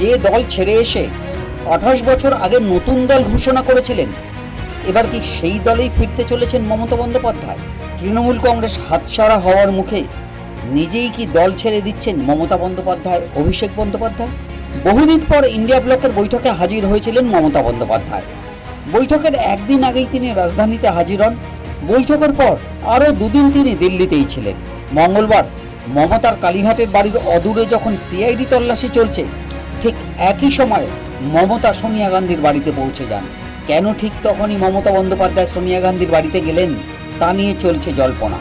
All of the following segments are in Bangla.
যে দল ছেড়ে এসে 28 বছর আগে নতুন দল ঘোষণা করেছিলেন, এবার কি সেই দলেই ফিরতে চলেছেন মমতা বন্দ্যোপাধ্যায়? তৃণমূল কংগ্রেস হাতছাড়া হওয়ার মুখে নিজেই কি দল ছেড়ে দিচ্ছেন মমতা বন্দ্যোপাধ্যায়, অভিষেক বন্দ্যোপাধ্যায়? বহুদিন পর ইন্ডিয়া ব্লকের বৈঠকে হাজির হয়েছিলেন মমতা বন্দ্যোপাধ্যায়। বৈঠকের একদিন আগেই তিনি রাজধানীতে হাজির হন। বৈঠকের পর আরও দুদিন তিনি দিল্লিতেই ছিলেন। মঙ্গলবার মমতার কালীঘাটের বাড়ির অদূরে যখন সিআইডি তল্লাশি চলছে, ঠিক একই সময়ে মমতা সোনিয়া গান্ধীর বাড়িতে পৌঁছে যান। কেন ঠিক তখনই মমতা বন্দ্যোপাধ্যায় সোনিয়া গান্ধীর বাড়িতে গেলেন, তা নিয়ে চলছে জল্পনা।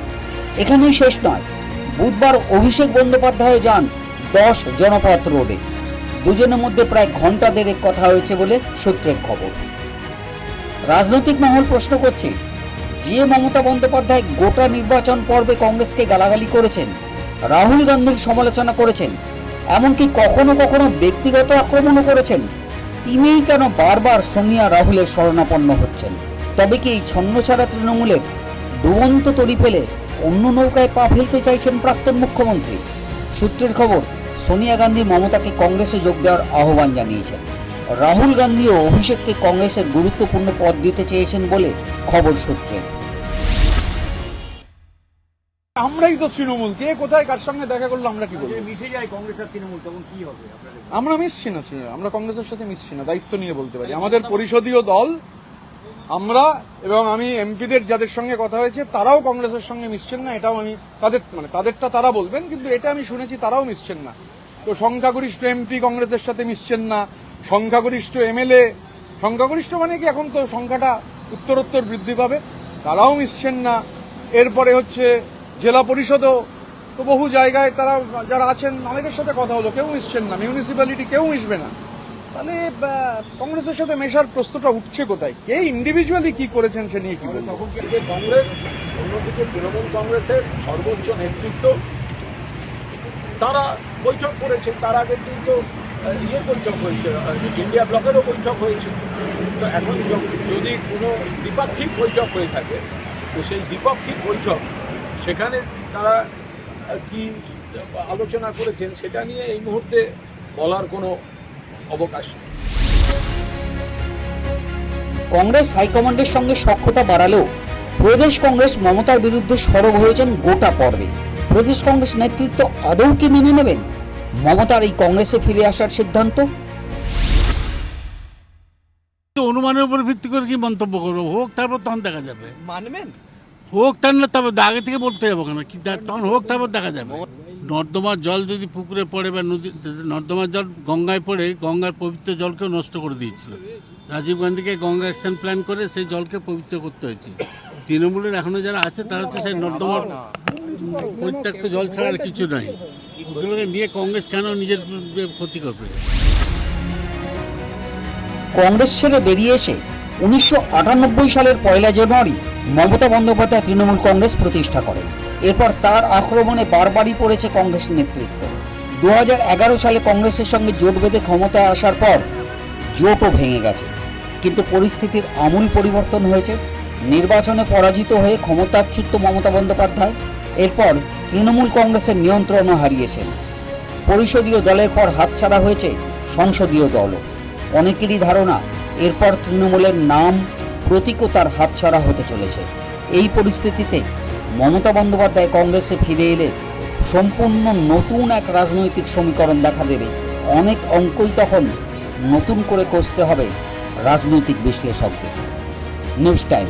এখানেই শেষ নয়, বুধবার অভিষেক বন্দ্যোপাধ্যায় যান 10 জনপথ রোডে। দুজনের মধ্যে প্রায় ঘন্টা দেড়েক কথা হয়েছে বলে সূত্রের খবর। রাজনৈতিক মহল প্রশ্ন করছে, যে মমতা বন্দ্যোপাধ্যায় গোটা নির্বাচন পর্বে কংগ্রেসকে গালাগালি করেছেন, রাহুল গান্ধীর সমালোচনা করেছেন, এমনকি কখনো কখনো ব্যক্তিগত আক্রমণও করেছেন, তিনিই কেন বারবার সোনিয়া রাহুলের শরণাপন্ন হচ্ছেন? তবে কি এই ছন্নছাড়া তৃণমূলের ডুবন্ত তরি ফেলে অন্য নৌকায় পা ফেলতে চাইছেন প্রাক্তন মুখ্যমন্ত্রী? সূত্রের খবর, সোনিয়া গান্ধী মমতাকে কংগ্রেসে যোগ দেওয়ার আহ্বান জানিয়েছেন। রাহুল গান্ধী ও অভিষেককে কংগ্রেসের গুরুত্বপূর্ণ পদ দিতে চেয়েছেন বলে খবর সূত্রে। আমরাই তো তৃণমূল, কে কোথায় কার সঙ্গে দেখা করলো আমরা কি বলবো? মিশে যায় কংগ্রেস আর তৃণমূল, তখন কি হবে? আমরা মিশছি না, আমরা কংগ্রেসের সাথে মিশছি না, দায়িত্ব নিয়ে বলতে পারি। আমাদের পরিষদীয় দল আমরা, এবং আমি এমপিদের যাদের সঙ্গে কথা হয়েছে তারাও কংগ্রেসের সঙ্গে মিশছেন না। এটাও আমি তাদেরটা তারা বলবেন, কিন্তু এটা আমি শুনেছি তারাও মিশছেন না। তো সংখ্যাগরিষ্ঠ এমপি কংগ্রেসের সাথে মিশছেন না, সংখ্যাগরিষ্ঠ এমএলএ, সংখ্যাগরিষ্ঠ মানে কি এখন তো সংখ্যাটা উত্তরোত্তর বৃদ্ধি পাবে, তারাও মিশছেন না। এরপরে হচ্ছে জেলা পরিষদও তো বহু জায়গায় তারা যারা আছেন অনেকের সাথে কথা হলো, কেউ মিশছেন না। মিউনিসিপ্যালিটি কেউ মিশবে না। তাহলে কংগ্রেসের সাথে মেশার প্রশ্নটা উঠছে কোথায়? কে ইন্ডিভিজুয়ালি কি করেছেন সে নিয়ে কি বলবো? তখন কংগ্রেস, অন্যদিকে তৃণমূল কংগ্রেসের সর্বোচ্চ নেতৃত্ব তারা বৈঠক করেছে। তার আগের দিন তো বৈঠক হয়েছে, ইন্ডিয়া ব্লকেরও বৈঠক হয়েছে। তো এখন যদি কোনো দ্বিপাক্ষিক বৈঠক হয়ে থাকে, তো সেই দ্বিপাক্ষিক বৈঠক সেখানে তারা কি আলোচনা করেছেন সেটা নিয়ে এই মুহূর্তে বলার কোনো অবকাশ নেই। কংগ্রেস হাইকমান্ডের সঙ্গে সখ্যতা বাড়ালেও প্রদেশ কংগ্রেস মমতার বিরুদ্ধে সরব হয়েছেন গোটা পর্বে। প্রদেশ কংগ্রেস নেতৃত্ব আদৌ কি মেনে নেবেন মমতার এই কংগ্রেসে ফিরে আসার সিদ্ধান্ত? অনুমানের উপর ভিত্তি করে কি মন্তব্য করবো? হোক, তারপর তখন দেখা যাবে। মানবেন? হোক তাহলে তারপর আগে থেকে বলতে যাবো কেন? কি তখন হোক, তারপর দেখা যাবে। নর্দমার জল যদি পুকুরে পড়ে বা নদী, নর্দমার জল গঙ্গায় পড়ে, গঙ্গার পবিত্র জলকেও নষ্ট করে দিয়েছিল। রাজীব গান্ধীকে গঙ্গা অ্যাকশন প্ল্যান করে সেই জলকে পবিত্র করতে হয়েছে। তৃণমূলের এখনো যারা আছে তারা হচ্ছে সেই নর্দমার পরিত্যক্ত জল ছাড়া আর কিছু নাই। ওগুলোকে নিয়ে কংগ্রেস কেন নিজের ক্ষতি করবে? কংগ্রেস ছেড়ে বেরিয়ে এসে 1998 সালের 1 জানুয়ারি মমতা বন্দ্যোপাধ্যায় তৃণমূল কংগ্রেস প্রতিষ্ঠা করেন। এরপর তার আক্রমণে বারবারই পড়েছে কংগ্রেস নেতৃত্ব। 2011 সালে কংগ্রেসের সঙ্গে জোট বেঁধে ক্ষমতায় আসার পর জোটও ভেঙে গেছে, কিন্তু পরিস্থিতির আমূল পরিবর্তন হয়েছে। নির্বাচনে পরাজিত হয়ে ক্ষমতাচ্যুত মমতা বন্দ্যোপাধ্যায় এরপর তৃণমূল কংগ্রেসের নিয়ন্ত্রণও হারিয়েছেন। পরিষদীয় দলের পর হাতছাড়া হয়েছে সংসদীয় দলও। অনেকেরই ধারণা এরপর তৃণমূলের নাম প্রতীকও তার হাতছাড়া হতে চলেছে। এই পরিস্থিতিতে মমতা বন্দ্যোপাধ্যায় কংগ্রেসে ফিরে এলে সম্পূর্ণ নতুন এক রাজনৈতিক সমীকরণ দেখা দেবে। অনেক অঙ্কই তখন নতুন করে কষতে হবে রাজনৈতিক বিশ্লেষকদের। News time.